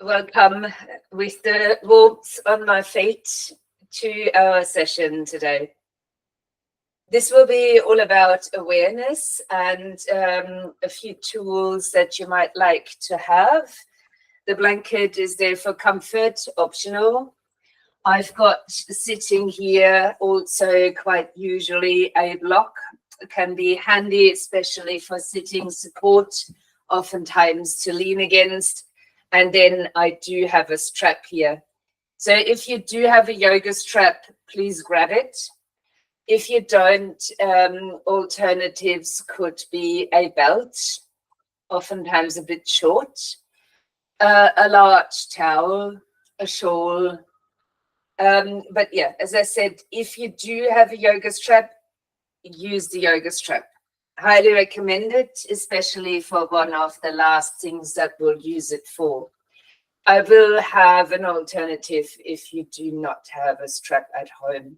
Welcome with the warmth on my feet to our session today. This will be all about awareness and a few tools that you might like to have. The blanket is there for comfort, optional. I've got sitting here also quite usually a block. It can be handy, especially for sitting support, oftentimes to lean against. And then I do have a strap here. So if you do have a yoga strap, please grab it. If you don't, alternatives could be a belt, oftentimes a bit short, a large towel, a shawl. But yeah, as I said, if you do have a yoga strap, use the yoga strap. Highly recommend it, especially for one of the last things that we'll use it for. I will have an alternative if you do not have a strap at home.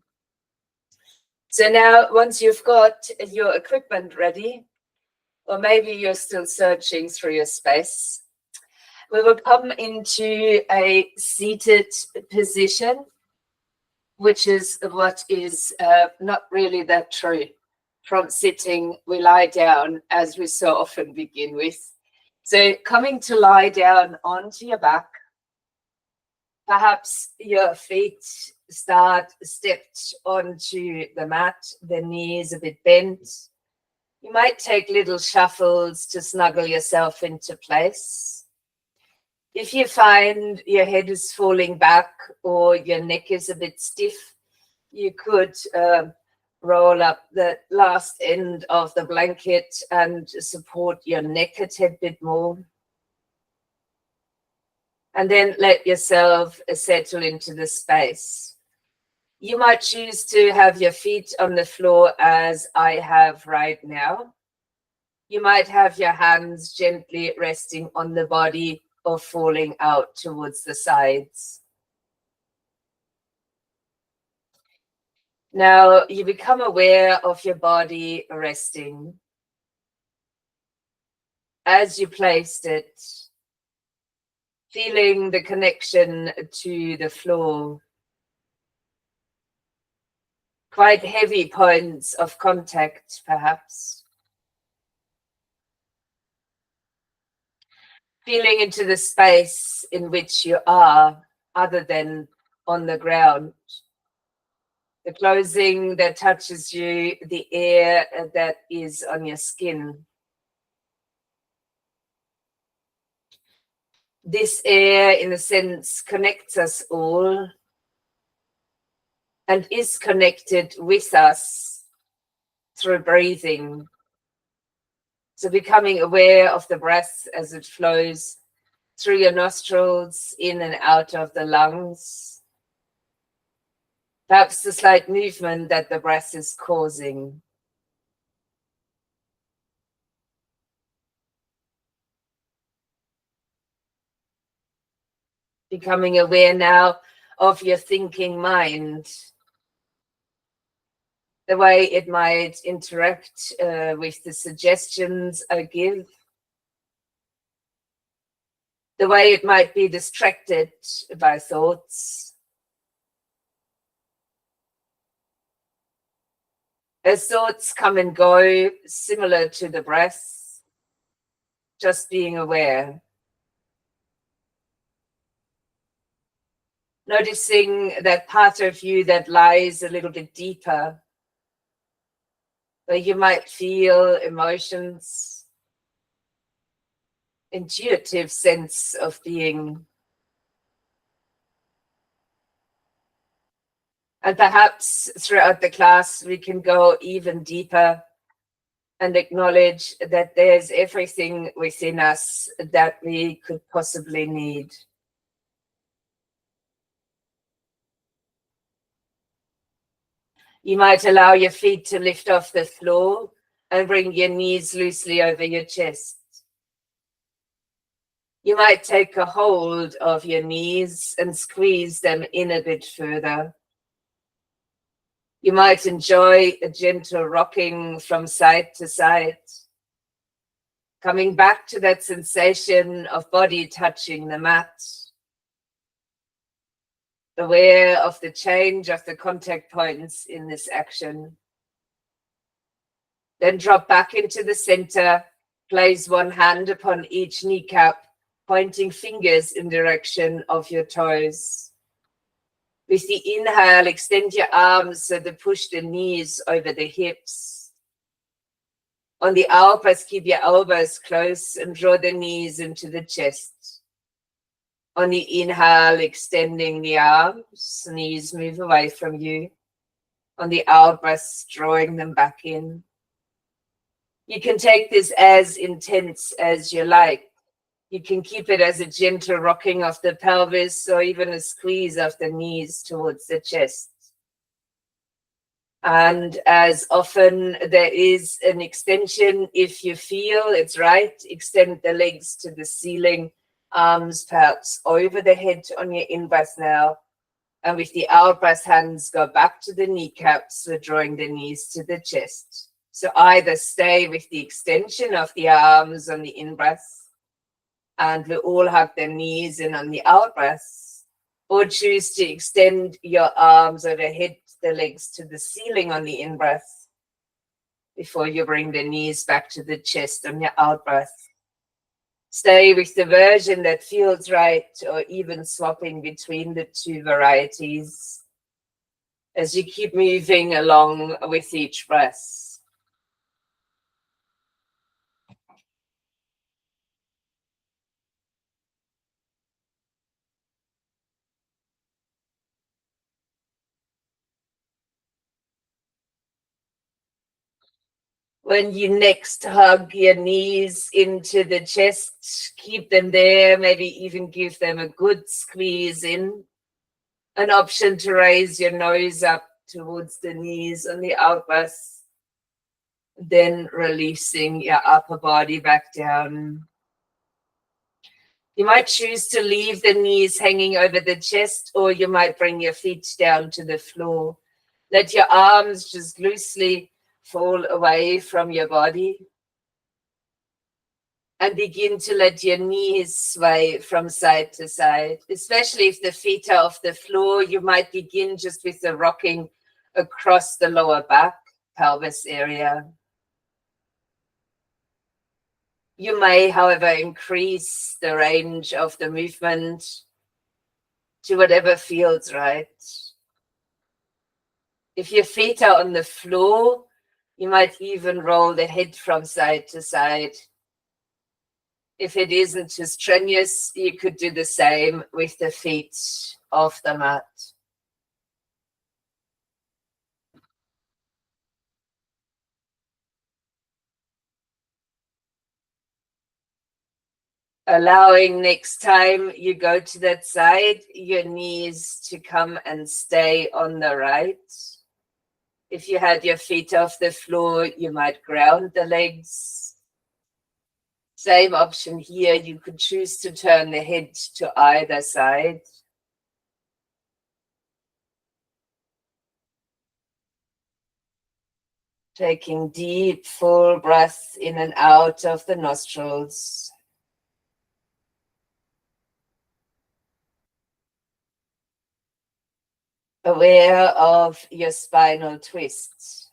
So now, once you've got your equipment ready, or maybe you're still searching through your space, we will come into a seated position, which is what is not really that true. From sitting, we lie down, as we so often begin with. So coming to lie down onto your back, perhaps your feet stepped onto the mat, the knees a bit bent. You might take little shuffles to snuggle yourself into place. If you find your head is falling back or your neck is a bit stiff, you could roll up the last end of the blanket and support your neck a tad bit more. And then let yourself settle into the space. You might choose to have your feet on the floor as I have right now. You might have your hands gently resting on the body or falling out towards the sides. Now you become aware of your body resting. As you placed it, feeling the connection to the floor. Quite heavy points of contact, perhaps. Feeling into the space in which you are, other than on the ground. The clothing that touches you, the air that is on your skin. This air, in a sense, connects us all and is connected with us through breathing. So becoming aware of the breath as it flows through your nostrils, in and out of the lungs. Perhaps the slight movement that the breath is causing. Becoming aware now of your thinking mind. The way it might interact with the suggestions I give. The way it might be distracted by thoughts. As thoughts come and go, similar to the breath, just being aware. Noticing that part of you that lies a little bit deeper, where you might feel emotions, intuitive sense of being. And perhaps throughout the class, we can go even deeper and acknowledge that there's everything within us that we could possibly need. You might allow your feet to lift off the floor and bring your knees loosely over your chest. You might take a hold of your knees and squeeze them in a bit further. You might enjoy a gentle rocking from side to side, coming back to that sensation of body touching the mat, aware of the change of the contact points in this action. Then drop back into the center, place one hand upon each kneecap, pointing fingers in direction of your toes. With the inhale, extend your arms so they push the knees over the hips. On the out breath, keep your elbows close and draw the knees into the chest. On the inhale, extending the arms, knees move away from you. On the out breath, drawing them back in. You can take this as intense as you like. You can keep it as a gentle rocking of the pelvis or even a squeeze of the knees towards the chest. And as often there is an extension, if you feel it's right, extend the legs to the ceiling, arms perhaps over the head on your in-breath now. And with the out-breath, hands go back to the kneecaps, so drawing the knees to the chest. So either stay with the extension of the arms on the in-breath, and we all have the knees in on the out-breath, or choose to extend your arms overhead, the legs to the ceiling on the in-breath, before you bring the knees back to the chest on your out-breath. Stay with the version that feels right, or even swapping between the two varieties as you keep moving along with each breath. When you next hug your knees into the chest, keep them there, maybe even give them a good squeeze in. An option to raise your nose up towards the knees on the out breath, then releasing your upper body back down. You might choose to leave the knees hanging over the chest, or you might bring your feet down to the floor. Let your arms just loosely fall away from your body. And begin to let your knees sway from side to side. Especially if the feet are off the floor, you might begin just with the rocking across the lower back, pelvis area. You may, however, increase the range of the movement to whatever feels right. If your feet are on the floor, you might even roll the head from side to side. If it isn't too strenuous, you could do the same with the feet off the mat. Allowing next time you go to that side, your knees to come and stay on the right. If you had your feet off the floor, you might ground the legs. Same option here, you could choose to turn the head to either side. Taking deep, full breaths in and out of the nostrils. Aware of your spinal twists.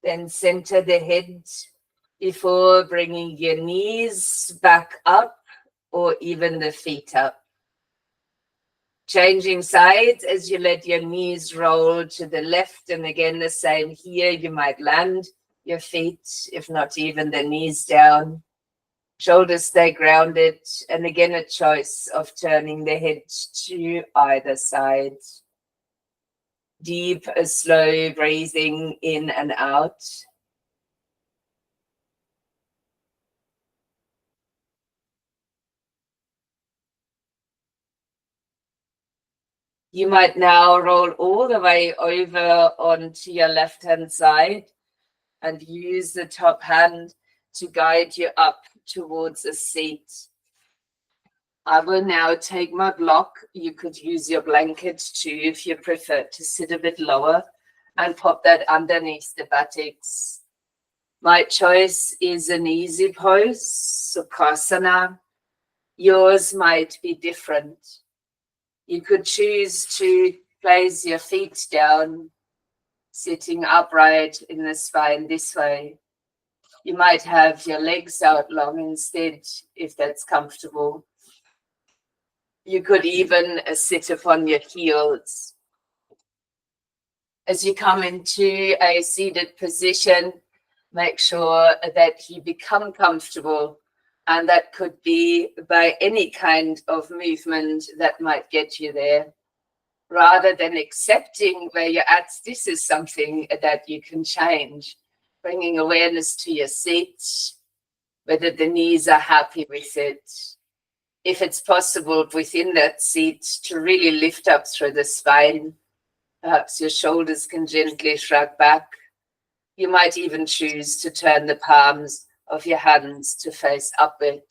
Then center the head before bringing your knees back up or even the feet up. Changing sides as you let your knees roll to the left, and again the same here. You might land your feet, if not even the knees down. Shoulders stay grounded, and again a choice of turning the head to either side. Deep, slow breathing in and out. You might now roll all the way over onto your left-hand side and use the top hand to guide you up towards a seat. I will now take my block. You could use your blanket too if you prefer to sit a bit lower, and pop that underneath the buttocks. My choice is an easy pose, Sukhasana. Yours might be different. You could choose to place your feet down, sitting upright in the spine this way. You might have your legs out long instead, if that's comfortable. You could even sit upon your heels. As you come into a seated position, make sure that you become comfortable, and that could be by any kind of movement that might get you there. Rather than accepting where you're at, this is something that you can change. Bringing awareness to your seat, whether the knees are happy with it. If it's possible within that seat to really lift up through the spine, perhaps your shoulders can gently shrug back. You might even choose to turn the palms of your hands to face upward.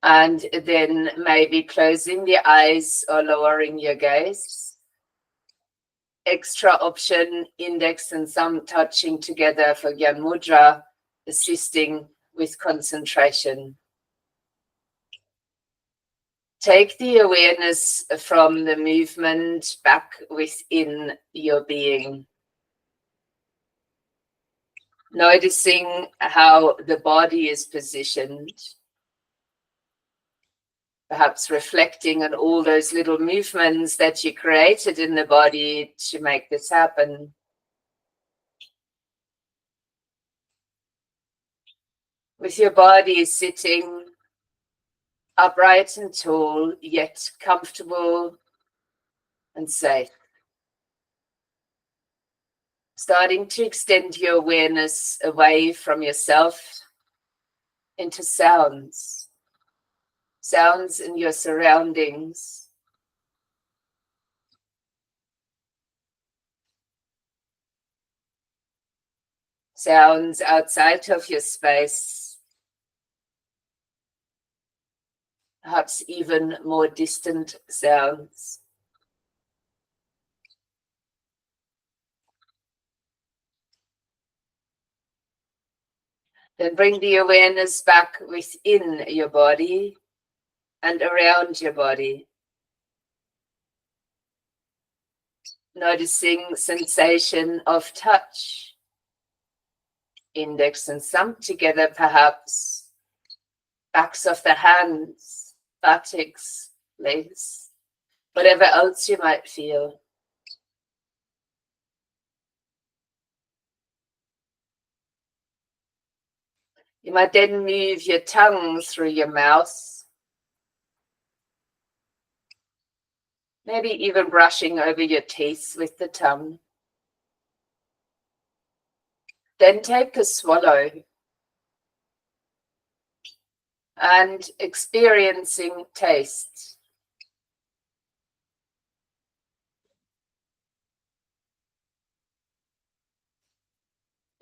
And then maybe closing the eyes or lowering your gaze. Extra option, index and thumb touching together for Gyan Mudra, assisting with concentration. Take the awareness from the movement back within your being. Noticing how the body is positioned. Perhaps reflecting on all those little movements that you created in the body to make this happen. With your body sitting upright and tall, yet comfortable and safe. Starting to extend your awareness away from yourself into sounds. Sounds in your surroundings. Sounds outside of your space. Perhaps even more distant sounds. Then bring the awareness back within your body and around your body. Noticing sensation of touch. Index and thumb together perhaps. Backs of the hands, buttocks, legs, whatever else you might feel. You might then move your tongue through your mouth. Maybe even brushing over your teeth with the tongue. Then take a swallow and experiencing taste.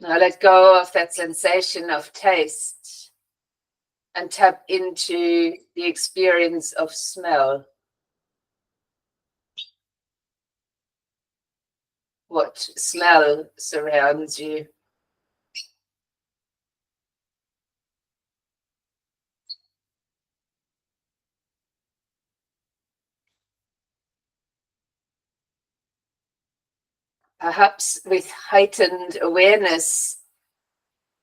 Now let go of that sensation of taste and tap into the experience of smell. What smell surrounds you? Perhaps with heightened awareness,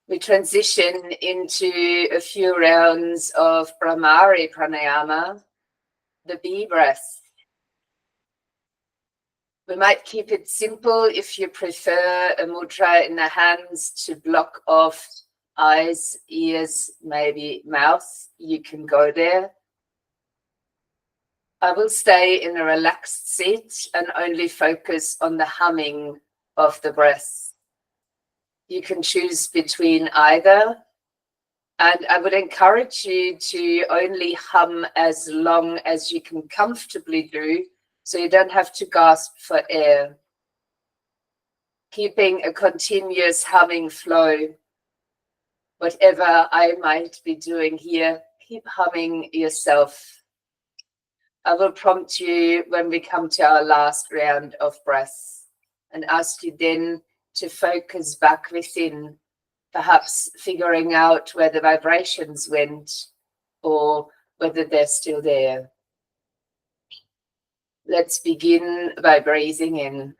we transition into a few rounds of Brahmari Pranayama, the bee breath. We might keep it simple if you prefer a mudra in the hands to block off eyes, ears, maybe mouth. You can go there. I will stay in a relaxed seat and only focus on the humming of the breath. You can choose between either, and I would encourage you to only hum as long as you can comfortably do, so you don't have to gasp for air. Keeping a continuous humming flow. Whatever I might be doing here, keep humming yourself. I will prompt you when we come to our last round of breath and ask you then to focus back within perhaps figuring out where the vibrations went or whether they're still there. Let's begin by breathing in.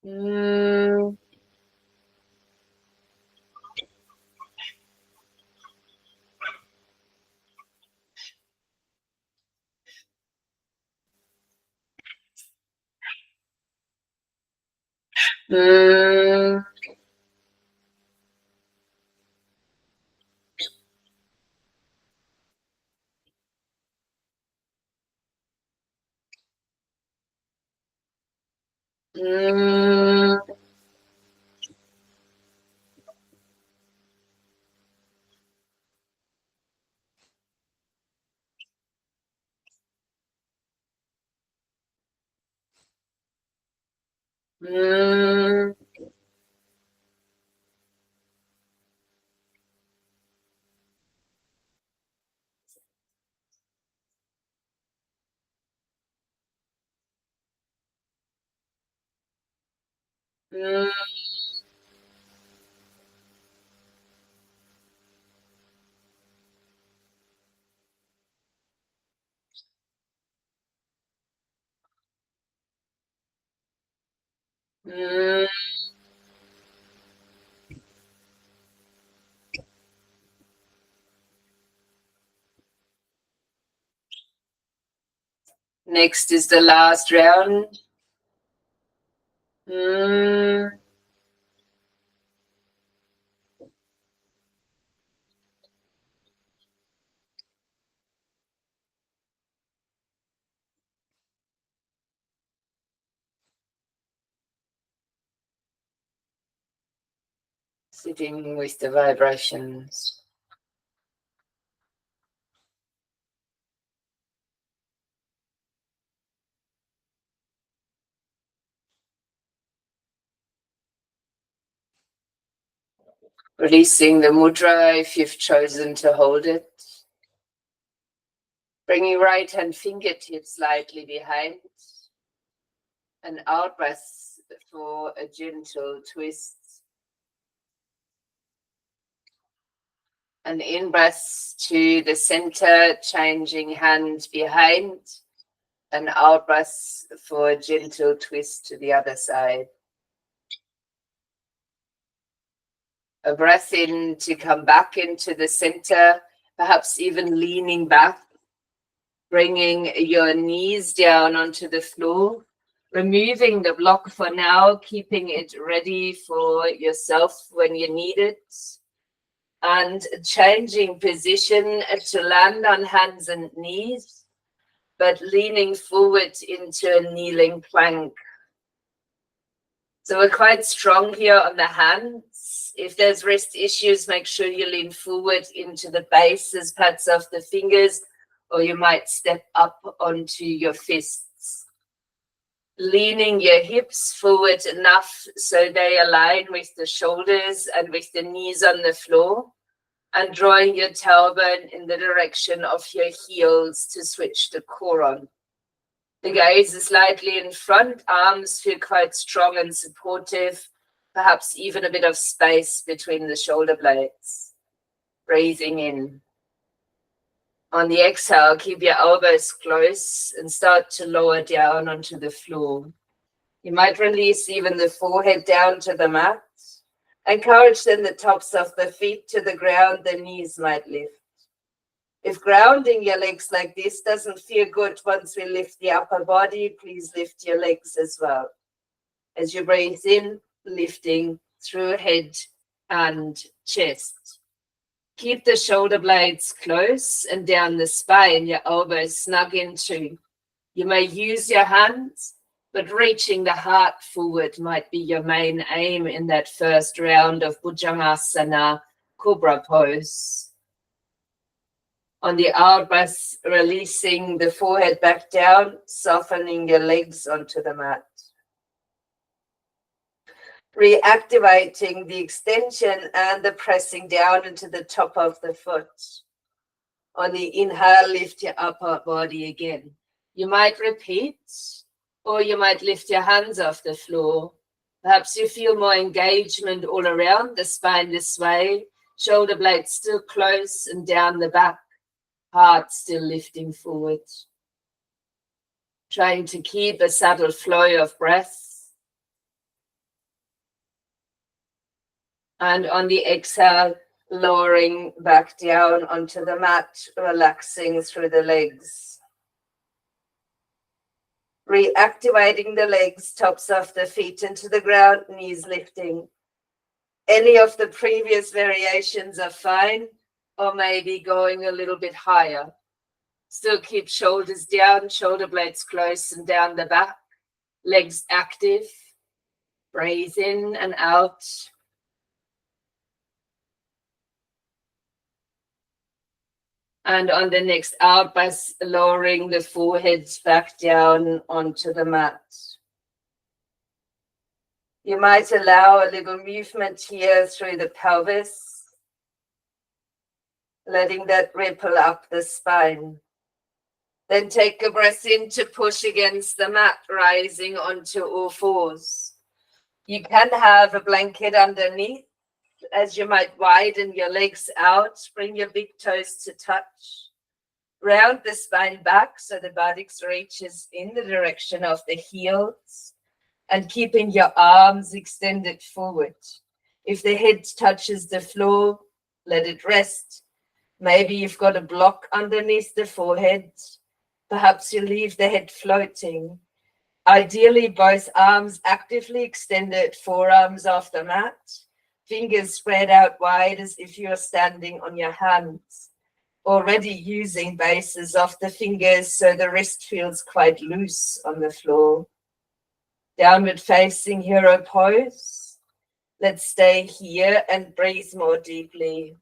Mm. Mm. Mm. Mm. Mm. Mm. Next is the last round. Mm. Sitting with the vibrations. Releasing the mudra if you've chosen to hold it. Bringing right hand fingertips slightly behind. An out breath for a gentle twist. An in breath to the center, changing hand behind. An out breath for a gentle twist to the other side. A breath in to come back into the center, perhaps even leaning back, bringing your knees down onto the floor, removing the block for now, keeping it ready for yourself when you need it, and changing position to land on hands and knees, but leaning forward into a kneeling plank. So we're quite strong here on the hands. If there's wrist issues, make sure you lean forward into the bases, pads of the fingers, or you might step up onto your fists. Leaning your hips forward enough so they align with the shoulders and with the knees on the floor, and drawing your tailbone in the direction of your heels to switch the core on. The gaze is slightly in front, arms feel quite strong and supportive, perhaps even a bit of space between the shoulder blades. Breathing in. On the exhale, keep your elbows close and start to lower down onto the floor. You might release even the forehead down to the mat. Encourage then the tops of the feet to the ground, the knees might lift. If grounding your legs like this doesn't feel good once we lift the upper body, please lift your legs as well. As you breathe in, lifting through head and chest. Keep the shoulder blades close and down the spine, your elbows snug into. You may use your hands, but reaching the heart forward might be your main aim in that first round of Bhujangasana Cobra pose. On the out breath, releasing the forehead back down, softening your legs onto the mat. Reactivating the extension and the pressing down into the top of the foot. On the inhale, lift your upper body again. You might repeat, or you might lift your hands off the floor Perhaps you feel more engagement all around the spine this way, shoulder blades still close and down the back, heart still lifting forward. Trying to keep a subtle flow of breath. And on the exhale, lowering back down onto the mat, relaxing through the legs. Reactivating the legs, tops of the feet into the ground, knees lifting. Any of the previous variations are fine, or maybe going a little bit higher. Still keep shoulders down, shoulder blades close and down the back, legs active. Breathe in and out. And on the next out, by lowering the forehead back down onto the mat. You might allow a little movement here through the pelvis, letting that ripple up the spine. Then take a breath in to push against the mat, rising onto all fours. You can have a blanket underneath, as you might widen your legs out, bring your big toes to touch. Round the spine back so the buttocks reaches in the direction of the heels, and keeping your arms extended forward. If the head touches the floor, let it rest. Maybe you've got a block underneath the forehead. Perhaps you leave the head floating. Ideally, both arms actively extended, forearms off the mat, fingers spread out wide as if you're standing on your hands. Already using bases of the fingers so the wrist feels quite loose on the floor. Downward facing hero pose. Let's stay here and breathe more deeply.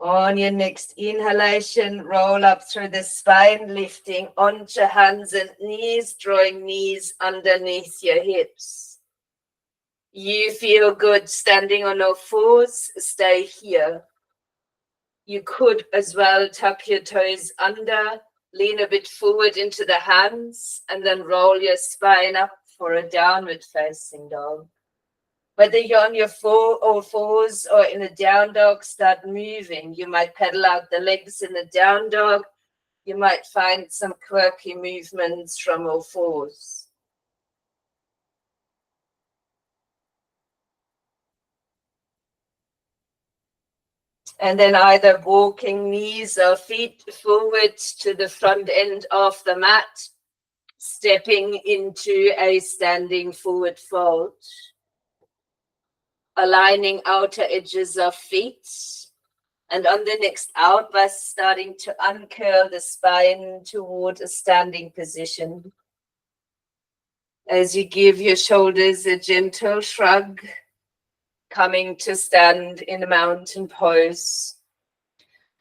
On your next inhalation, roll up through the spine, lifting onto hands and knees, drawing knees underneath your hips. You feel good standing on all fours, stay here. You could as well tuck your toes under, lean a bit forward into the hands, and then roll your spine up for a downward facing dog. Whether you're on your all fours or in a down dog, start moving. You might pedal out the legs in a down dog. You might find some quirky movements from all fours. And then either walking knees or feet forward to the front end of the mat, stepping into a standing forward fold. Aligning outer edges of feet, and on the next out, by starting to uncurl the spine toward a standing position. As you give your shoulders a gentle shrug, coming to stand in a mountain pose.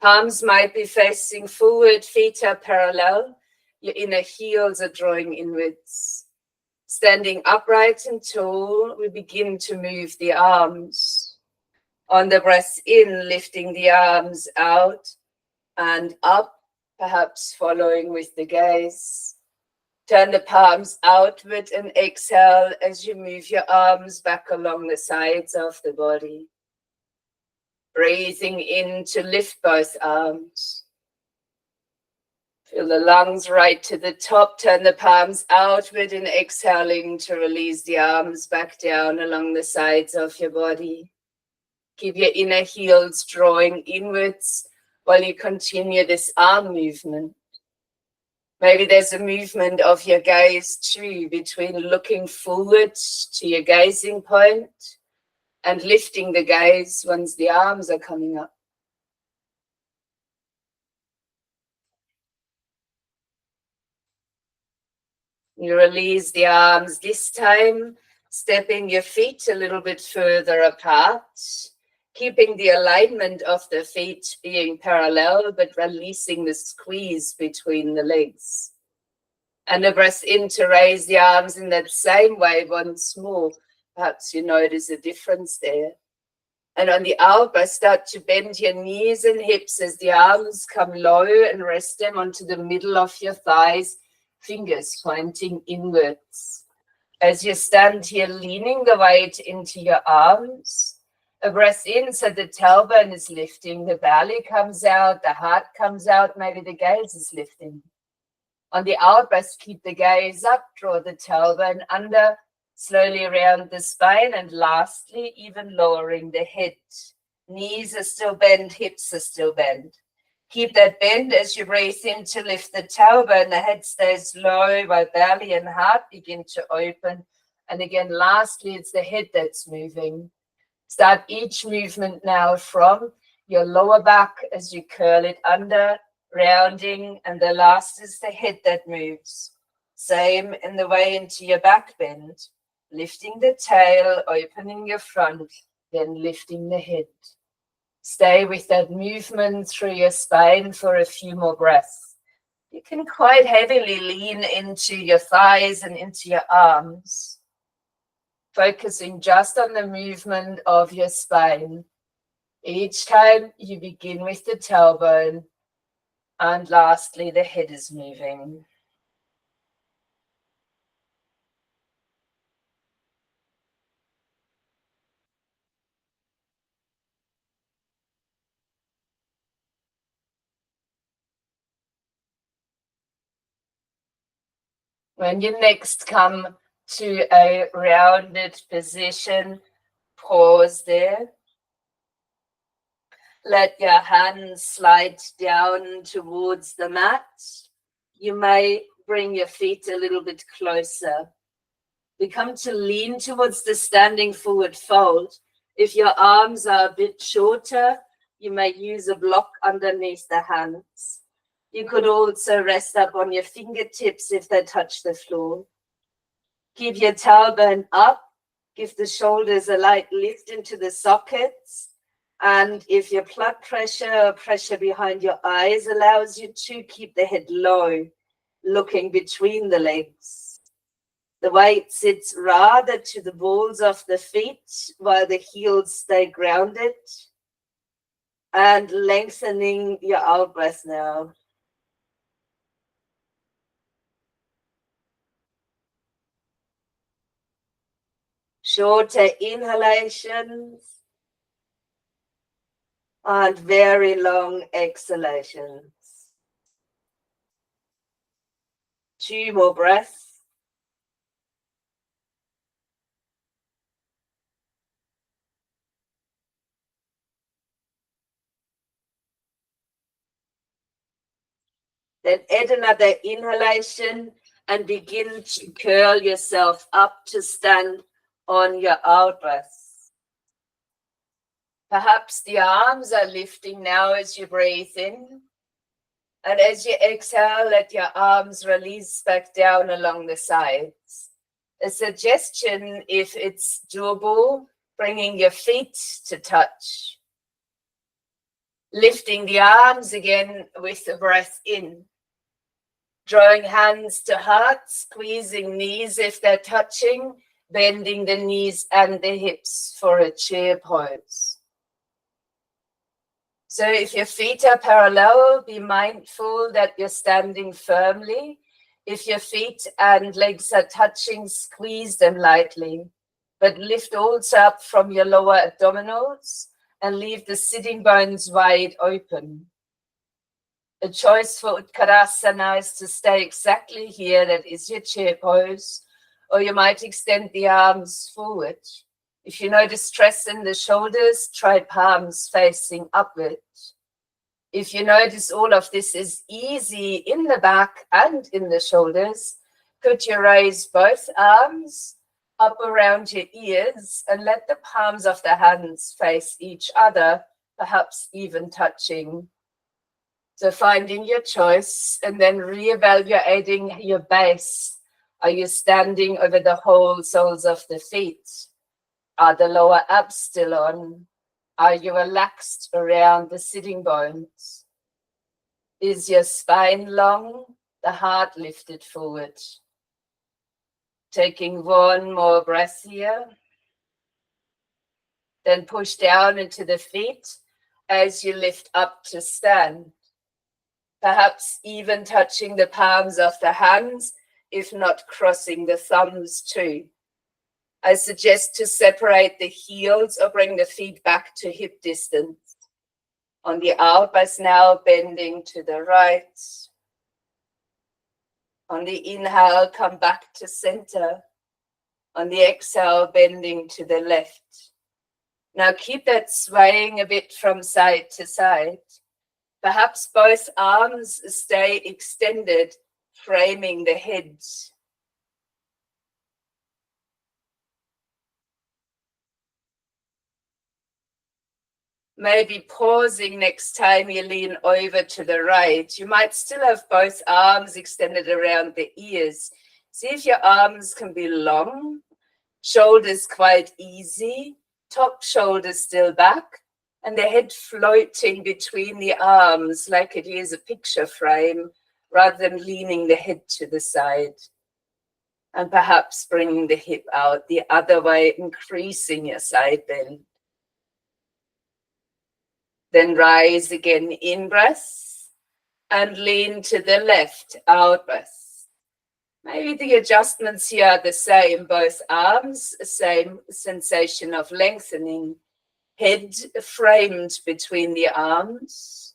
Palms might be facing forward, feet are parallel, your inner heels are drawing inwards. Standing upright and tall, we begin to move the arms. On the breath in, lifting the arms out and up, perhaps following with the gaze. Turn the palms outward and exhale as you move your arms back along the sides of the body. Breathing in to lift both arms. Feel the lungs right to the top, turn the palms outward and exhaling to release the arms back down along the sides of your body. Keep your inner heels drawing inwards while you continue this arm movement. Maybe there's a movement of your gaze too, between looking forward to your gazing point and lifting the gaze once the arms are coming up. You release the arms this time, stepping your feet a little bit further apart, keeping the alignment of the feet being parallel, but releasing the squeeze between the legs. And a breath in to raise the arms in that same way once more. Perhaps you notice a difference there. And on the out breath, start to bend your knees and hips as the arms come low and rest them onto the middle of your thighs, fingers pointing inwards. As you stand here, leaning the weight into your arms, a breath in so the tailbone is lifting, the belly comes out, the heart comes out, maybe the gaze is lifting. On the out breath, keep the gaze up, draw the tailbone under, slowly around the spine, and lastly, even lowering the head. Knees are still bent, hips are still bent. Keep that bend as you breathe in to lift the tailbone. The head stays low while belly and heart begin to open. And again, lastly, it's the head that's moving. Start each movement now from your lower back as you curl it under, rounding, and the last is the head that moves. Same in the way into your back bend. Lifting the tail, opening your front, then lifting the head. Stay with that movement through your spine for a few more breaths. You can quite heavily lean into your thighs and into your arms, focusing just on the movement of your spine. Each time you begin with the tailbone, and lastly, the head is moving. When you next come to a rounded position, pause there. Let your hands slide down towards the mat. You may bring your feet a little bit closer. We come to lean towards the standing forward fold. If your arms are a bit shorter, you may use a block underneath the hands. You could also rest up on your fingertips if they touch the floor. Keep your tailbone up. Give the shoulders a light lift into the sockets. And if your blood pressure or pressure behind your eyes allows you to, keep the head low, looking between the legs. The weight sits rather to the balls of the feet while the heels stay grounded. And lengthening your out breath now. Shorter inhalations and very long exhalations. 2 more breaths. Then add another inhalation and begin to curl yourself up to stand on your out breath. Perhaps the arms are lifting now as you breathe in. And as you exhale, let your arms release back down along the sides. A suggestion, if it's doable, bringing your feet to touch. Lifting the arms again with the breath in. Drawing hands to heart, squeezing knees if they're touching, bending the knees and the hips for a chair pose. So if your feet are parallel, be mindful that you're standing firmly. If your feet and legs are touching, squeeze them lightly, but lift also up from your lower abdominals and leave the sitting bones wide open. A choice for Utkarasana is to stay exactly here, that is your chair pose, or you might extend the arms forward. If you notice stress in the shoulders, try palms facing upward. If you notice all of this is easy in the back and in the shoulders, could you raise both arms up around your ears and let the palms of the hands face each other, perhaps even touching. So finding your choice and then reevaluating your base. Are you standing over the whole soles of the feet? Are the lower abs still on? Are you relaxed around the sitting bones? Is your spine long? the heart lifted forward. Taking one more breath here. Then push down into the feet as you lift up to stand. Perhaps even touching the palms of the hands, if not crossing the thumbs too. I suggest to separate the heels or bring the feet back to hip distance. On the out breath now, bending to the right. On the inhale, come back to center. On the exhale, bending to the left. Now keep that swaying a bit from side to side. Perhaps both arms stay extended, framing the head. Maybe pausing next time you lean over to the right. You might still have both arms extended around the ears. See if your arms can be long, shoulders quite easy, top shoulders still back, and the head floating between the arms like it is a picture frame, rather than leaning the head to the side. And perhaps bringing the hip out the other way, increasing your side bend. Then rise again, in breath, and lean to the left, out breath. Maybe the adjustments here are the same, both arms, same sensation of lengthening, head framed between the arms,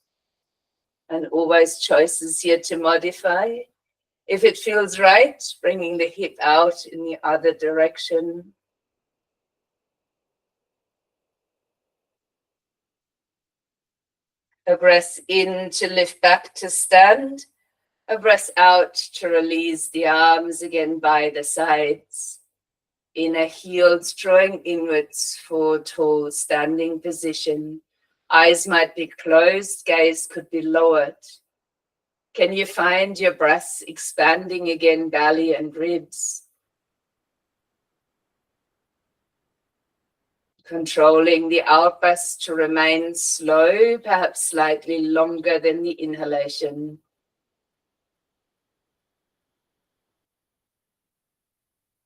and always choices here to modify. If it feels right, bringing the hip out in the other direction. A breath in to lift back to stand. A breath out to release the arms again by the sides. Inner heels drawing inwards for tall standing position. Eyes might be closed, gaze could be lowered. Can you find your breath expanding again, belly and ribs? Controlling the out breath to remain slow, perhaps slightly longer than the inhalation.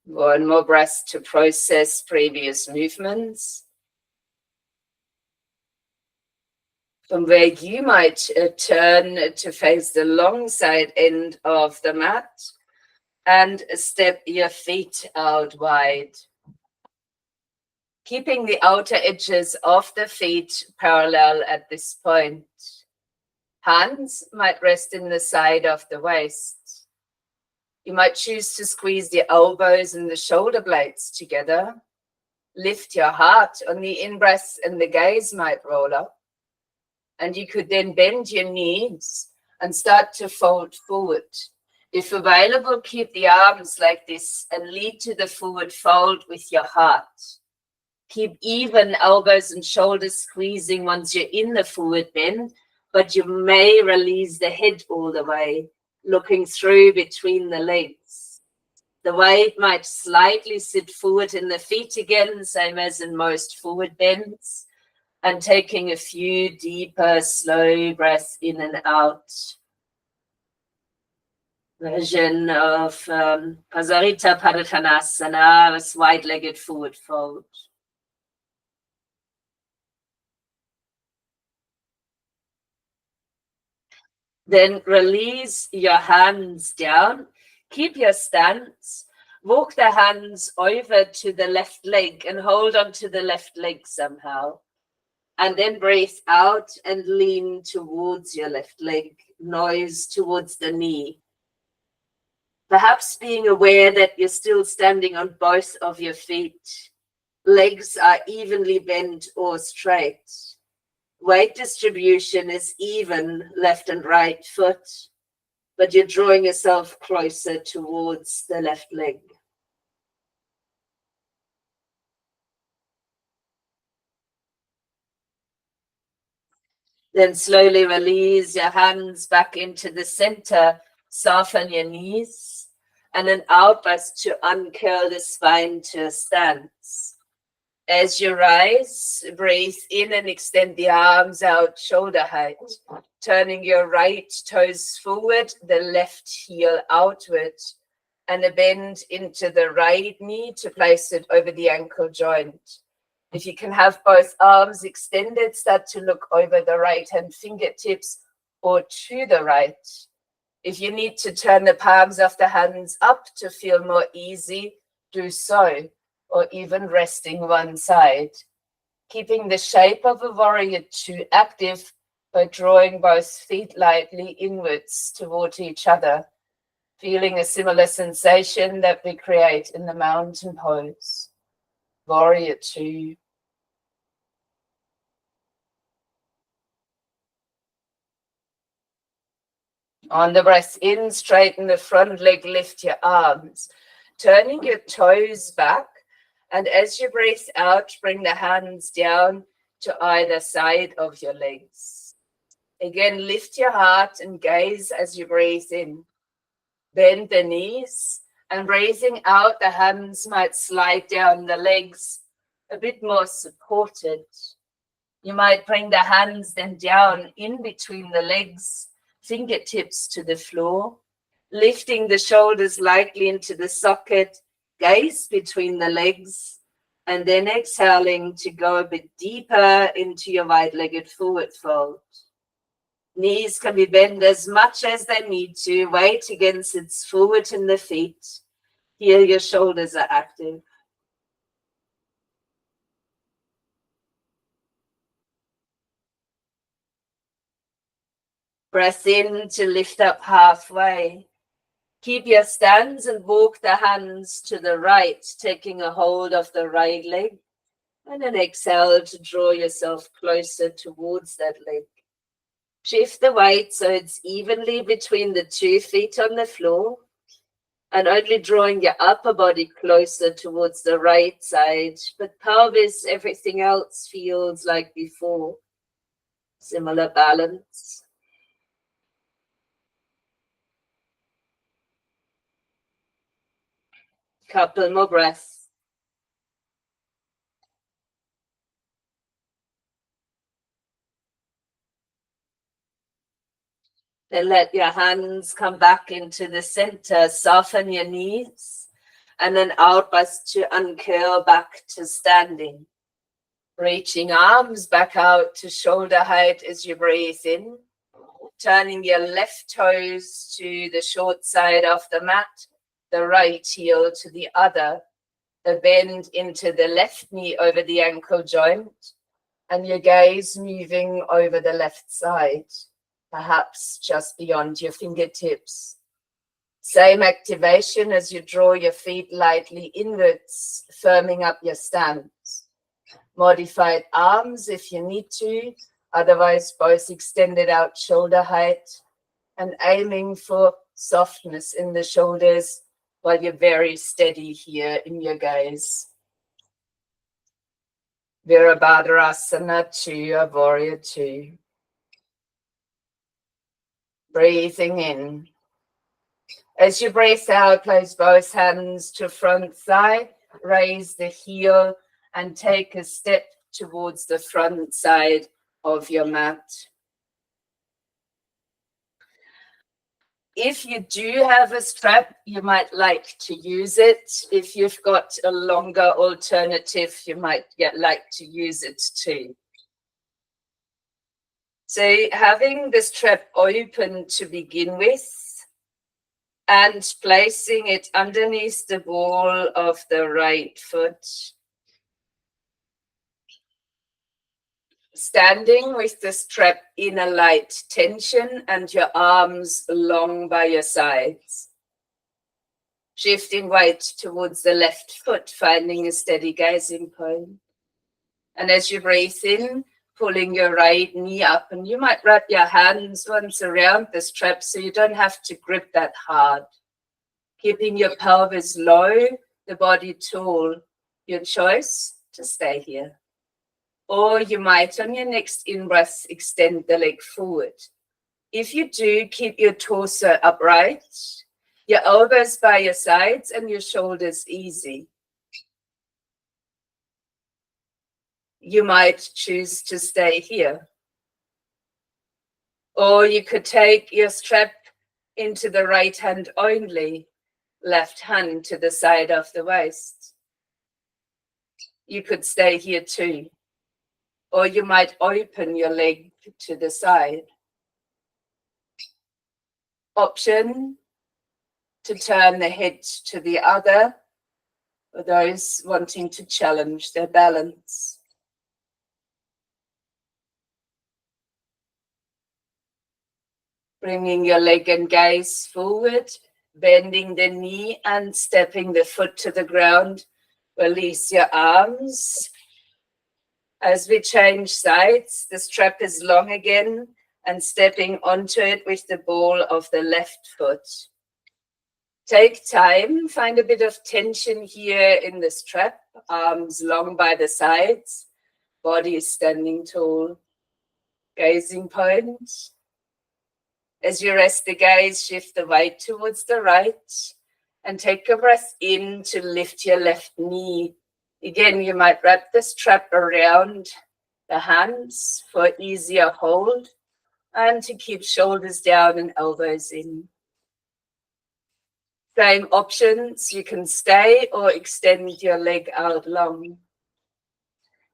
One more breath to process previous movements. From where you might turn to face the long side end of the mat and step your feet out wide. Keeping the outer edges of the feet parallel at this point. Hands might rest in the side of the waist. You might choose to squeeze the elbows and the shoulder blades together. Lift your heart on the in-breath and the gaze might roll up. And you could then bend your knees and start to fold forward. If available, keep the arms like this and lead to the forward fold with your heart. Keep even elbows and shoulders squeezing once you're in the forward bend, but you may release the head all the way, looking through between the legs. The weight might slightly sit forward in the feet again, same as in most forward bends, and taking a few deeper, slow breaths in and out. Version of Pasarita Padottanasana, this wide-legged forward fold. Then release your hands down. Keep your stance. Walk the hands over to the left leg and hold on to the left leg somehow. And then breathe out and lean towards your left leg, nose towards the knee. Perhaps being aware that you're still standing on both of your feet. Legs are evenly bent or straight. Weight distribution is even left and right foot, but you're drawing yourself closer towards the left leg. Then slowly release your hands back into the center, soften your knees, and an out breath to uncurl the spine to a stance. As you rise, breathe in and extend the arms out, shoulder height. turning your right toes forward, the left heel outward, and a bend into the right knee to place it over the ankle joint. If you can have both arms extended, start to look over the right hand fingertips or to the right. If you need to turn the palms of the hands up to feel more easy, do so, or even resting one side. Keeping the shape of a warrior two active by drawing both feet lightly inwards toward each other, feeling a similar sensation that we create in the mountain pose. Warrior two. On the breath in, straighten the front leg, lift your arms, turning your toes back. And as you breathe out, bring the hands down to either side of your legs. Again, lift your heart and gaze as you breathe in. Bend the knees, and breathing out, the hands might slide down the legs, a bit more supported. You might bring the hands then down in between the legs, fingertips to the floor, lifting the shoulders lightly into the socket, gaze between the legs, and then exhaling to go a bit deeper into your wide-legged forward fold. Knees can be bent as much as they need to, weight against its forward in the feet. Here your shoulders are active. Breath in to lift up halfway. Keep your stance and walk the hands to the right, taking a hold of the right leg. And then exhale to draw yourself closer towards that leg. Shift the weight so it's evenly between the 2 feet on the floor, and only drawing your upper body closer towards the right side, but pelvis, everything else feels like before. Similar balance. Couple more breaths. Then let your hands come back into the center, soften your knees, and then outburst to uncurl back to standing. Reaching arms back out to shoulder height as you breathe in, turning your left toes to the short side of the mat, the right heel to the other, a bend into the left knee over the ankle joint, and your gaze moving over the left side, perhaps just beyond your fingertips. Same activation as you draw your feet lightly inwards, firming up your stance. Modified arms if you need to, otherwise both extended out shoulder height, and aiming for softness in the shoulders while you're very steady here in your gaze. Virabhadrasana 2, Warrior 2. Breathing in. As you breathe out, place both hands to front thigh, raise the heel, and take a step towards the front side of your mat. If you do have a strap, you might like to use it. If you've got a longer alternative, you might like to use it too. So having the strap open to begin with, and placing it underneath the ball of the right foot. Standing with the strap in a light tension and your arms long by your sides. Shifting weight towards the left foot, finding a steady gazing point. And as you breathe in, pulling your right knee up, and you might wrap your hands once around the strap so you don't have to grip that hard. Keeping your pelvis low, the body tall. Your choice to stay here. Or you might, on your next in-breath, extend the leg forward. If you do, keep your torso upright, your elbows by your sides, and your shoulders easy. You might choose to stay here. Or you could take your strap into the right hand only, left hand to the side of the waist. You could stay here too. Or you might open your leg to the side. Option to turn the head to the other, for those wanting to challenge their balance. Bringing your leg and gaze forward, bending the knee and stepping the foot to the ground. Release your arms. As we change sides, the strap is long again and stepping onto it with the ball of the left foot. Take time, find a bit of tension here in the strap, arms long by the sides, body standing tall, gazing point. As you rest the gaze, shift the weight towards the right and take a breath in to lift your left knee. Again, you might wrap the strap around the hands for easier hold and to keep shoulders down and elbows in. Same options, you can stay or extend your leg out long.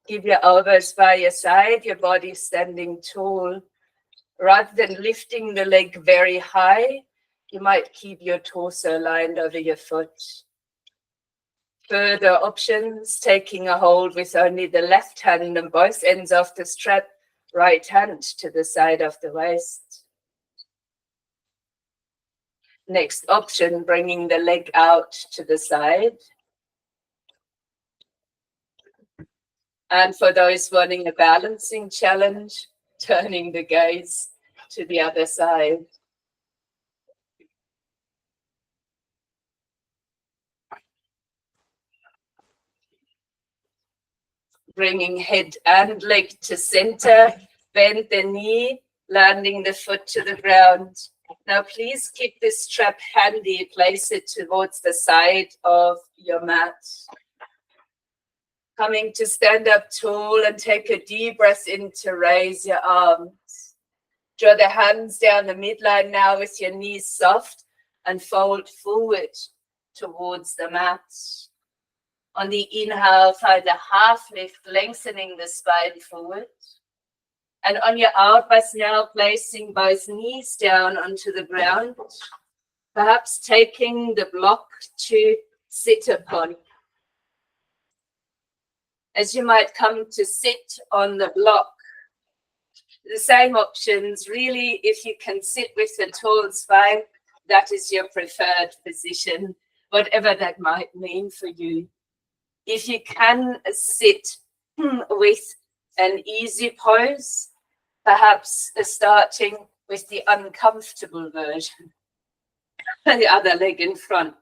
Keep your elbows by your side, your body standing tall. Rather than lifting the leg very high, you might keep your torso lined over your foot. Further options, taking a hold with only the left hand on both ends of the strap, right hand to the side of the waist. Next option, bringing the leg out to the side. And for those wanting a balancing challenge, turning the gaze to the other side. Bringing head and leg to center, bend the knee, landing the foot to the ground. Now please keep this strap handy, place it towards the side of your mat. Coming to stand up tall and take a deep breath in to raise your arms. Draw the hands down the midline now with your knees soft and fold forward towards the mat. On the inhale, find a half lift, lengthening the spine forward. And on your out breath now, placing both knees down onto the ground, perhaps taking the block to sit upon. As you might come to sit on the block, the same options, really, if you can sit with a tall spine, that is your preferred position, whatever that might mean for you. If you can sit with an easy pose, perhaps starting with the uncomfortable version, the other leg in front.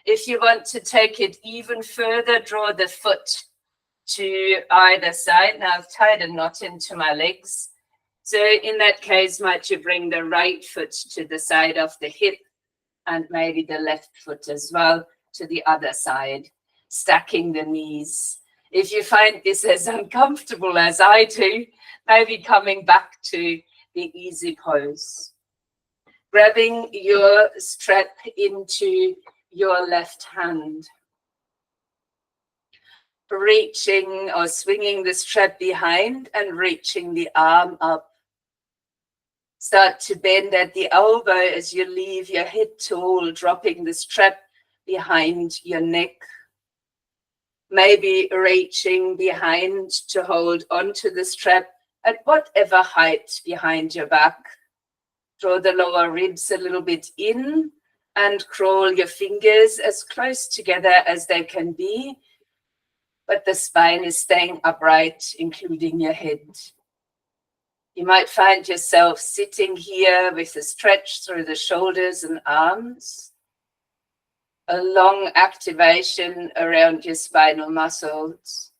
If you want to take it even further, draw the foot to either side. Now I've tied a knot into my legs. So in that case, might you bring the right foot to the side of the hip and maybe the left foot as well to the other side, stacking the knees. If you find this as uncomfortable as I do, maybe coming back to the easy pose. Grabbing your strap into your left hand. Reaching or swinging the strap behind and reaching the arm up. Start to bend at the elbow as you leave your head tall, dropping the strap behind your neck. Maybe reaching behind to hold onto the strap at whatever height behind your back. Draw the lower ribs a little bit in and crawl your fingers as close together as they can be, but the spine is staying upright, including your head. You might find yourself sitting here with a stretch through the shoulders and arms, a long activation around your spinal muscles.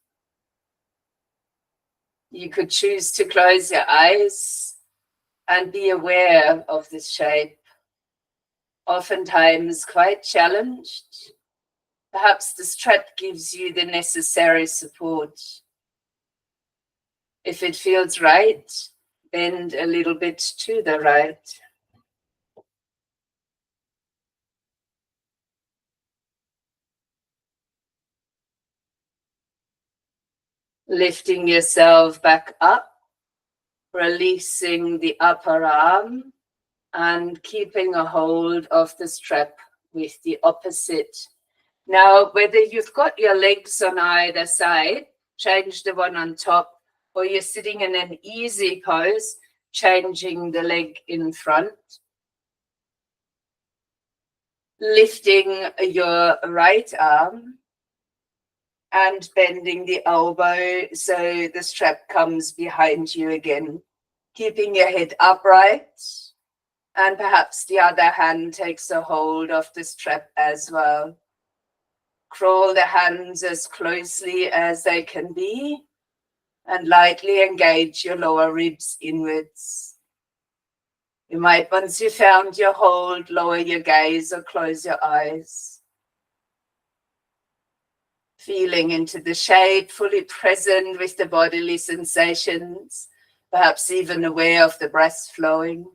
You could choose to close your eyes and be aware of this shape, oftentimes quite challenged. Perhaps the strap gives you the necessary support. If it feels right, Bend a little bit to the right. Lifting yourself back up, releasing the upper arm and keeping a hold of the strap with the opposite. Now, whether you've got your legs on either side, change the one on top, or you're sitting in an easy pose, changing the leg in front. Lifting your right arm and bending the elbow so the strap comes behind you again. Keeping your head upright, and perhaps the other hand takes a hold of the strap as well. Crawl the hands as closely as they can be and lightly engage your lower ribs inwards. You might, once you found your hold, lower your gaze or close your eyes. Feeling into the shape, fully present with the bodily sensations, perhaps even aware of the breath flowing.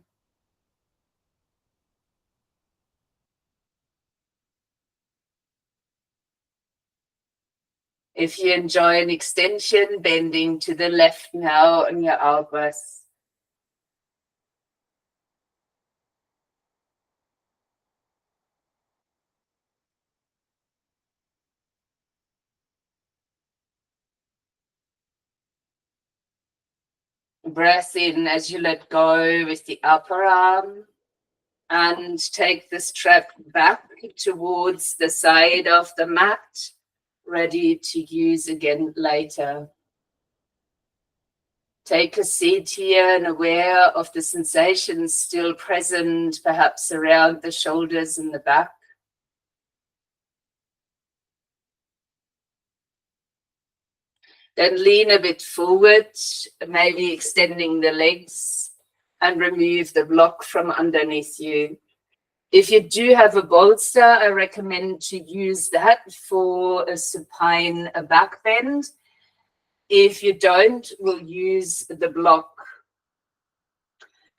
If you enjoy an extension, bending to the left now on your out-breath. Breath in as you let go with the upper arm and take the strap back towards the side of the mat, ready to use again later. Take a seat here and aware of the sensations still present, perhaps around the shoulders and the back. Then lean a bit forward, maybe extending the legs, and remove the block from underneath you. If you do have a bolster, I recommend to use that for a supine back bend. If you don't, we'll use the block.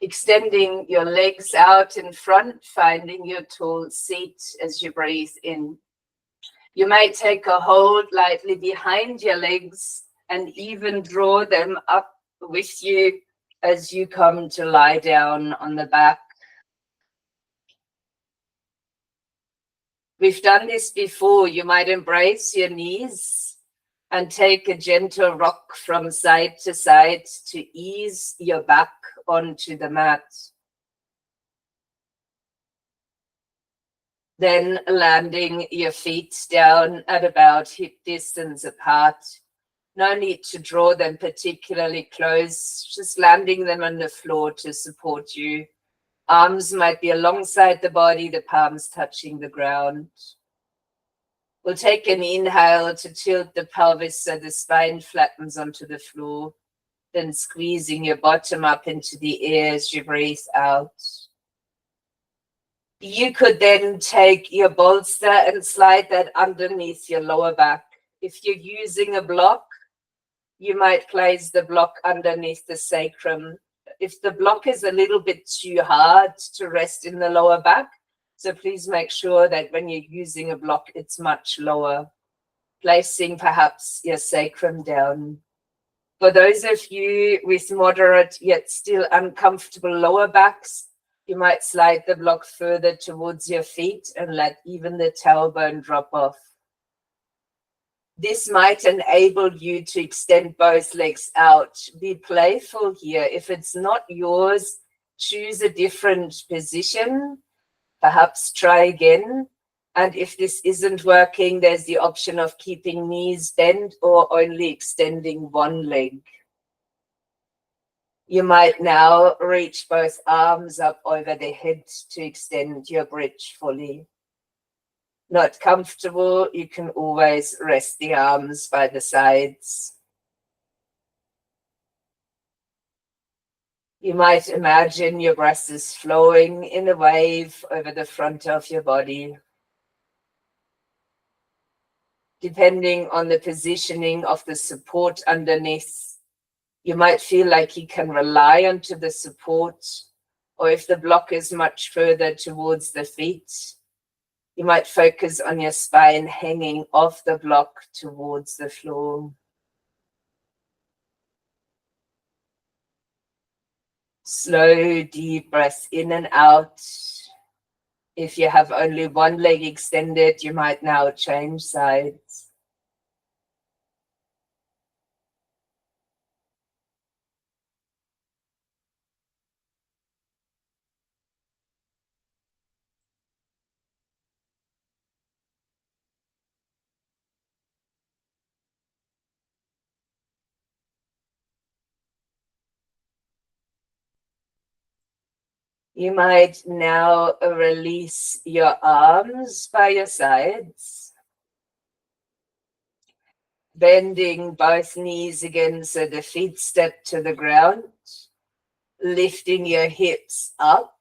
Extending your legs out in front, finding your tall seat as you breathe in. You may take a hold lightly behind your legs and even draw them up with you as you come to lie down on the back. We've done this before. You might embrace your knees and take a gentle rock from side to side to ease your back onto the mat. Then landing your feet down at about hip distance apart. No need to draw them particularly close, just landing them on the floor to support you. Arms might be alongside the body, the palms touching the ground. We'll take an inhale to tilt the pelvis so the spine flattens onto the floor, then squeezing your bottom up into the air as you breathe out. You could then take your bolster and slide that underneath your lower back. If you're using a block, you might place the block underneath the sacrum. If the block is a little bit too hard to rest in the lower back, so please make sure that when you're using a block, it's much lower. Placing perhaps your sacrum down. For those of you with moderate yet still uncomfortable lower backs, you might slide the block further towards your feet and let even the tailbone drop off. This might enable you to extend both legs out. Be playful here. If it's not yours, choose a different position. Perhaps try again. And if this isn't working, there's the option of keeping knees bent or only extending one leg. You might now reach both arms up over the head to extend your bridge fully. Not comfortable, you can always rest the arms by the sides. You might imagine your breath is flowing in a wave over the front of your body. Depending on the positioning of the support underneath, You might feel like you can rely onto the support, or if the block is much further towards the feet, you might focus on your spine hanging off the block towards the floor. Slow, deep breaths in and out. If you have only one leg extended, you might now change sides. You might now release your arms by your sides, bending both knees again so the feet step to the ground, lifting your hips up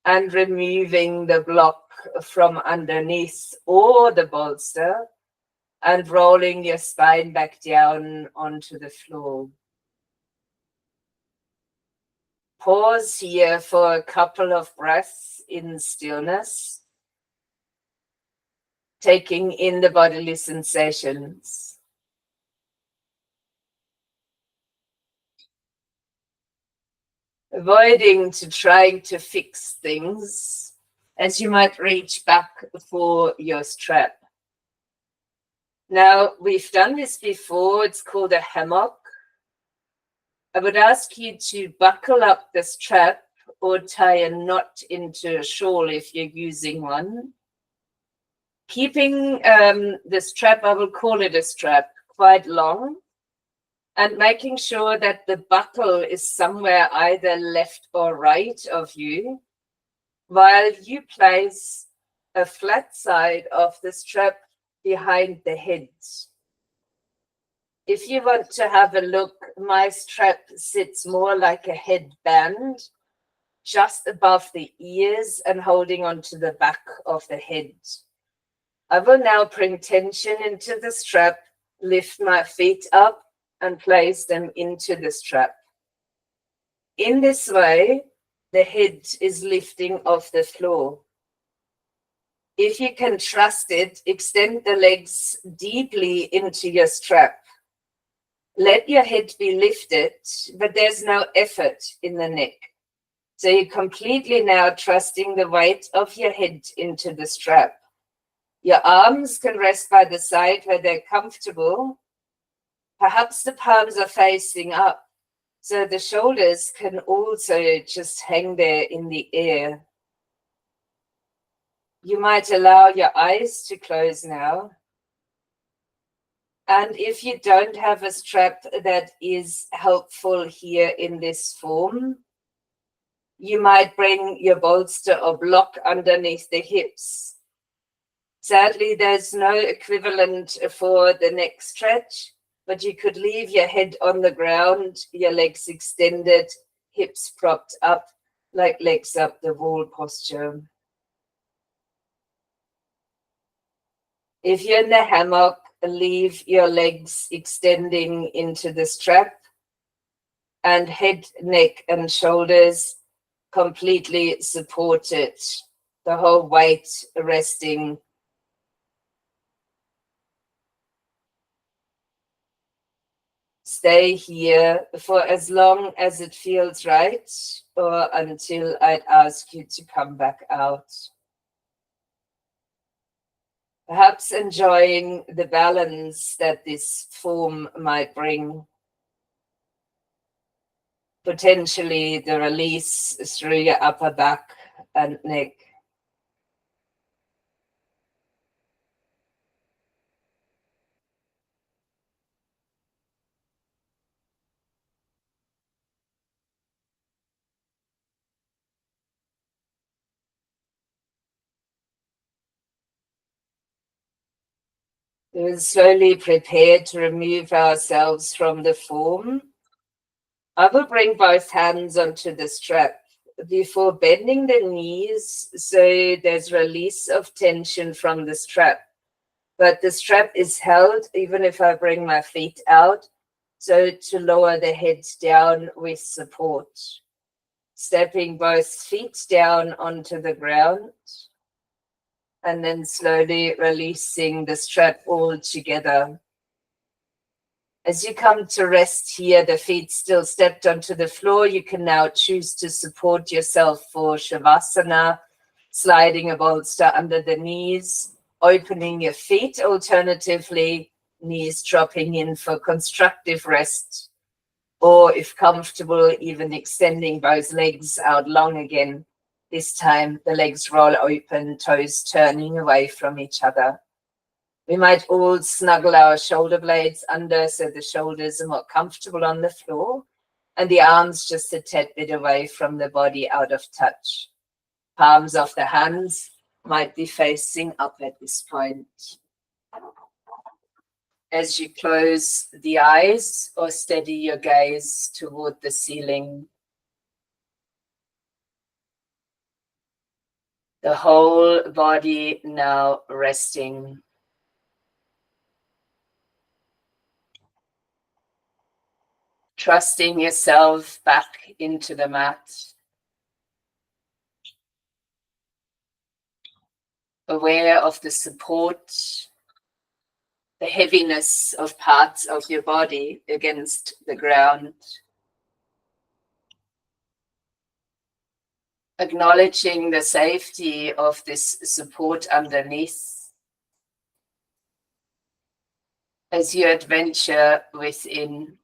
and removing the block from underneath or the bolster and rolling your spine back down onto the floor. Pause here for a couple of breaths in stillness, taking in the bodily sensations. Avoiding trying to fix things as you might reach back for your strap. Now, we've done this before. It's called a hammock. I would ask you to buckle up the strap or tie a knot into a shawl if you're using one. Keeping the strap, I will call it a strap, quite long, and making sure that the buckle is somewhere either left or right of you, while you place a flat side of the strap behind the head. If you want to have a look, my strap sits more like a headband, just above the ears and holding onto the back of the head. I will now bring tension into the strap, lift my feet up and place them into the strap. In this way, the head is lifting off the floor. If you can trust it, extend the legs deeply into your strap. Let your head be lifted, but there's no effort in the neck. So you're completely now trusting the weight of your head into the strap. Your arms can rest by the side where they're comfortable. Perhaps the palms are facing up, so the shoulders can also just hang there in the air. You might allow your eyes to close now. And if you don't have a strap that is helpful here in this form, you might bring your bolster or block underneath the hips. Sadly, there's no equivalent for the neck stretch, but you could leave your head on the ground, your legs extended, hips propped up, like legs up the wall posture. If you're in the hammock, leave your legs extending into the strap and head, neck, and shoulders completely supported, the whole weight resting. Stay here for as long as it feels right or until I'd ask you to come back out. Perhaps enjoying the balance that this form might bring. Potentially the release through your upper back and neck. We will slowly prepare to remove ourselves from the form. I will bring both hands onto the strap before bending the knees so there's release of tension from the strap. But the strap is held even if I bring my feet out, So to lower the head down with support. Stepping both feet down onto the ground. And then slowly releasing the strap all together. As you come to rest here, the feet still stepped onto the floor. You can now choose to support yourself for Shavasana, sliding a bolster under the knees, opening your feet, alternatively, knees dropping in for constructive rest, or if comfortable, even extending both legs out long again. This time, the legs roll open, toes turning away from each other. We might all snuggle our shoulder blades under so the shoulders are more comfortable on the floor and the arms just a tad bit away from the body, out of touch. Palms of the hands might be facing up at this point. As you close the eyes or steady your gaze toward the ceiling, the whole body now resting. Trusting yourself back into the mat. Aware of the support, the heaviness of parts of your body against the ground. Acknowledging the safety of this support underneath as you adventure within.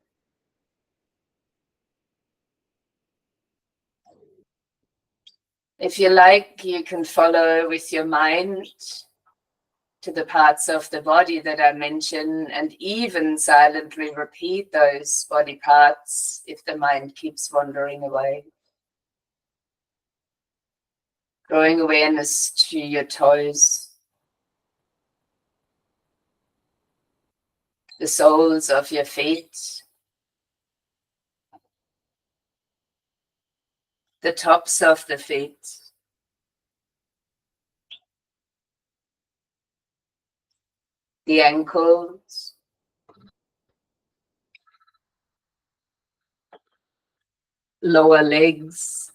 If you like, you can follow with your mind to the parts of the body that I mentioned and even silently repeat those body parts if the mind keeps wandering away. Growing awareness to your toes, the soles of your feet, the tops of the feet, the ankles, lower legs,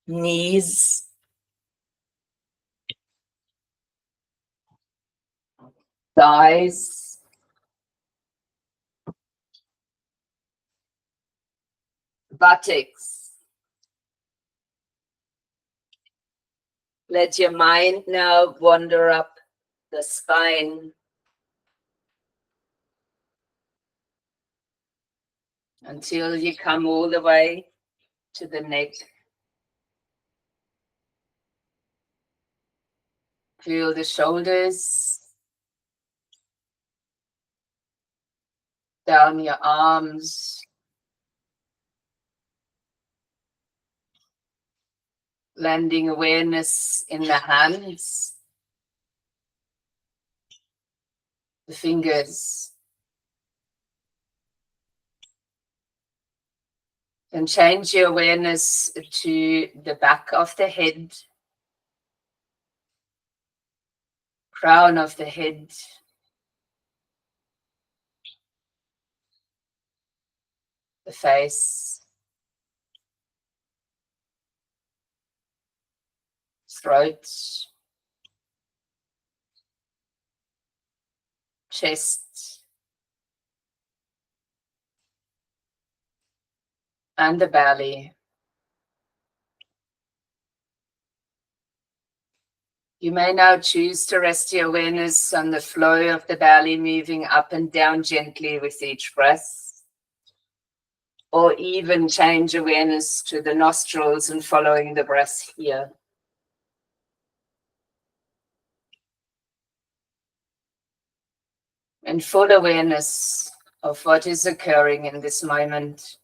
knees, thighs, buttocks. Let your mind now wander up the spine until you come all the way to the neck. Feel the shoulders, down your arms, landing awareness in the hands, the fingers. And change your awareness to the back of the head, crown of the head, the face, throat, chest, and the belly. You may now choose to rest your awareness on the flow of the belly, moving up and down gently with each breath, or even change awareness to the nostrils and following the breath here. And full awareness of what is occurring in this moment.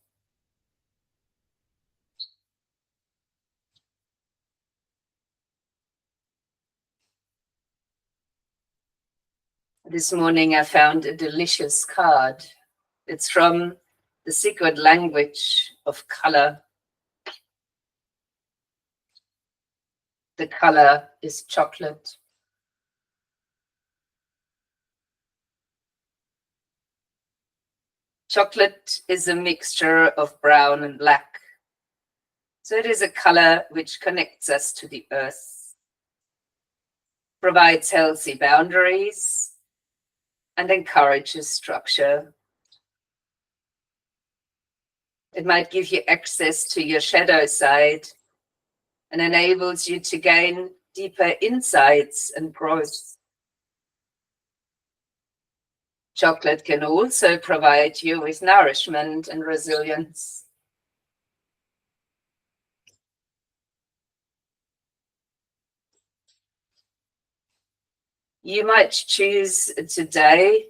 This morning I found a delicious card. It's from the secret language of color. The color is chocolate. Chocolate is a mixture of brown and black. So it is a color which connects us to the earth, provides healthy boundaries, and encourages structure. It might give you access to your shadow side and enables you to gain deeper insights and growth. Chocolate can also provide you with nourishment and resilience. You might choose today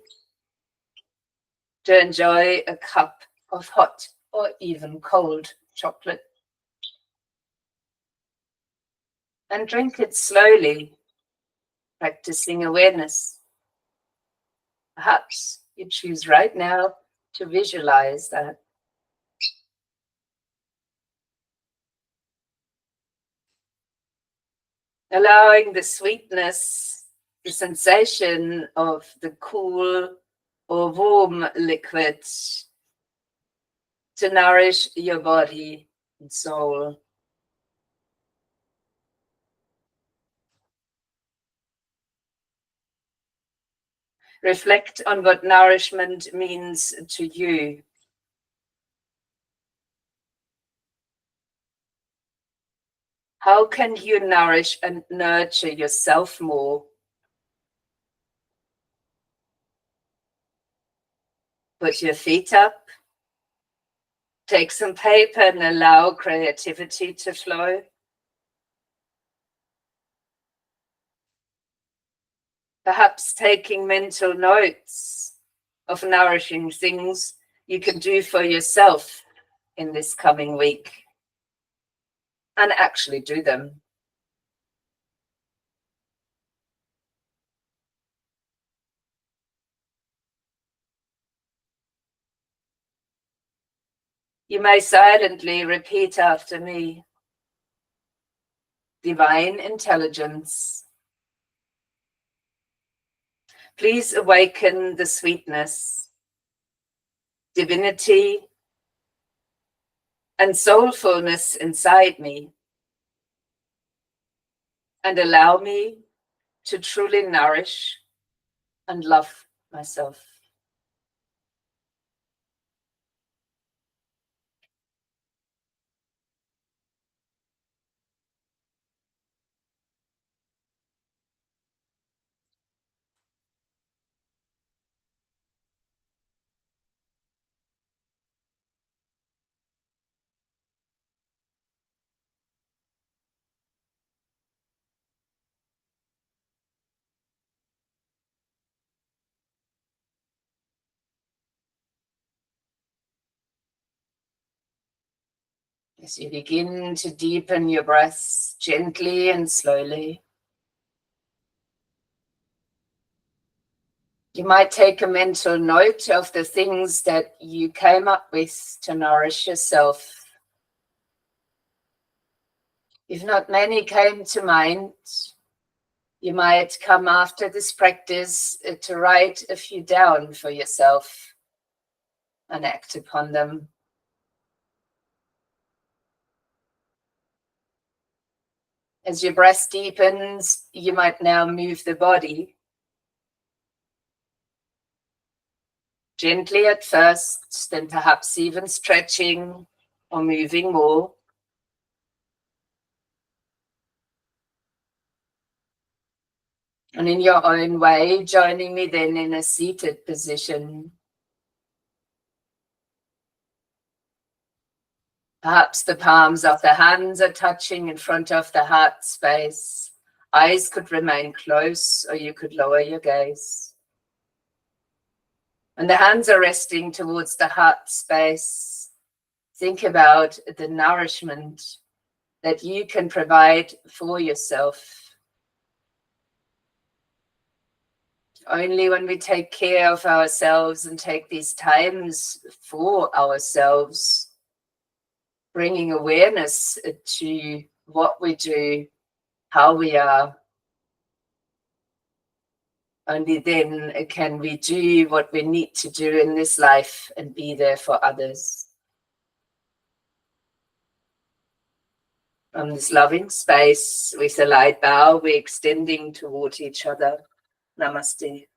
to enjoy a cup of hot or even cold chocolate and drink it slowly, practicing awareness. Perhaps you choose right now to visualize that. Allowing the sweetness, the sensation of the cool or warm liquid to nourish your body and soul. Reflect on what nourishment means to you. How can you nourish and nurture yourself more? Put your feet up, take some paper and allow creativity to flow. Perhaps taking mental notes of nourishing things you can do for yourself in this coming week and actually do them. You may silently repeat after me. Divine intelligence, please awaken the sweetness, divinity, and soulfulness inside me, and allow me to truly nourish and love myself. As you begin to deepen your breaths gently and slowly, you might take a mental note of the things that you came up with to nourish yourself. If not many came to mind, you might come after this practice to write a few down for yourself and act upon them. As your breath deepens, you might now move the body. Gently at first, then perhaps even stretching or moving more. And in your own way, joining me then in a seated position. Perhaps the palms of the hands are touching in front of the heart space. Eyes could remain close, or you could lower your gaze. And the hands are resting towards the heart space. Think about the nourishment that you can provide for yourself. Only when we take care of ourselves and take these times for ourselves, bringing awareness to what we do, how we are. Only then can we do what we need to do in this life and be there for others. From this loving space, with a light bow, we're extending toward each other. Namaste.